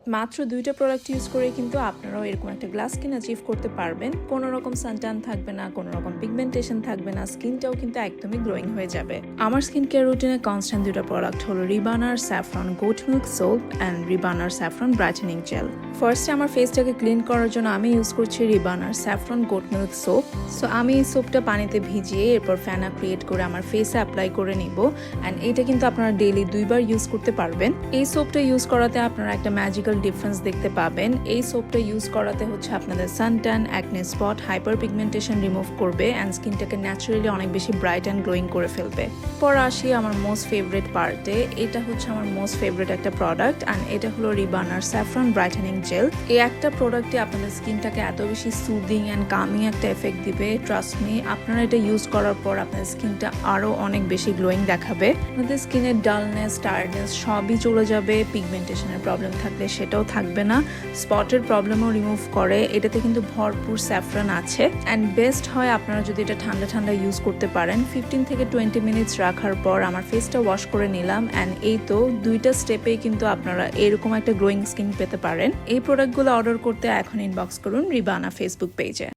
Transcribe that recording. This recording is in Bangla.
মাত্র 2টা প্রোডাক্ট ইউজ করে কিন্তু আপনারাও এরকম একটা গ্লাস স্কিন অ্যাচিভ করতে পারবেন। কোনো রকম সানট্যান থাকবে না, কোনো রকম পিগমেন্টেশন থাকবে না, স্কিনটাও কিন্তু একদমই গ্লোয়িং হয়ে যাবে। আমার স্কিন কেয়ার রুটিনে কনস্ট্যান্ট 2টা প্রোডাক্ট হলো রিবানার saffron goat milk soap and রিবানার স্যাফরন ব্রাইটেনিং জেল। ফার্স্টে আমার ফেসটাকে ক্লিন করার জন্য আমি ইউজ করছি রিবানার saffron goat milk soap. So আমি এই সোপটা পানিতে ভিজিয়ে এরপর ফ্যানা ক্রিয়েট করে আমার ফেসে অ্যাপ্লাই করে নিব। অ্যান্ড এটা কিন্তু আপনারা ডেইলি 2বার ইউজ করতে পারবেন। এই সোপটা ইউজ করাতে আপনারা একটা ম্যাজিক্যাল ডিফারেন্স দেখতে পাবেন। এই সোপটা ইউজ করাতে হচ্ছে আপনাদের suntan, acne spot, hyper pigmentation remove করবে অ্যান্ড স্কিনটাকে ন্যাচারালি অনেক বেশি ব্রাইট অ্যান্ড গ্লোয়িং করে ফেলবে। পর আসি আমার মোস্ট ফেভারিট পার্টে। এটা হচ্ছে আমার মোস্ট ফেভারিট একটা প্রোডাক্ট অ্যান্ড এটা হলো রিবানার স্যাফরন ব্রাইটেনিং জেল। এই একটা প্রোডাক্টে আপনাদের স্কিনটাকে এত বেশি সুদিং অ্যান্ড কামিং একটা এফেক্ট দিবে। ট্রাস্ট মি, আপনারা এটা ইউজ করার পর আপনাদের স্কিনটা আরও অনেক বেশি গ্লোয়িং দেখাবে। আপনাদের স্কিনের ডালনেস, টায়ার্ডনেস সবই চলে যাবে। পিগমেন্টেশনের প্রবলেম থাকলে সেটাও থাকবে না। স্পটের প্রবলেমও রিমুভ করে। এটাতে কিন্তু ভরপুর স্যাফরন আছে অ্যান্ড বেস্ট হয় আপনারা যদি এটা ঠান্ডা ঠান্ডা ইউজ করতে পারেন। 15 থেকে 20 মিনিটস রাখার পর আমার ফেসটা ওয়াশ করে নিলাম অ্যান্ড এই তো 2টা স্টেপেই কিন্তু আপনারা এরকম একটা গ্লোয়িং স্কিন পেতে পারেন। এই প্রোডাক্টগুলো অর্ডার করতে এখন ইনবক্স করুন রিবানা ফেসবুক পেজে।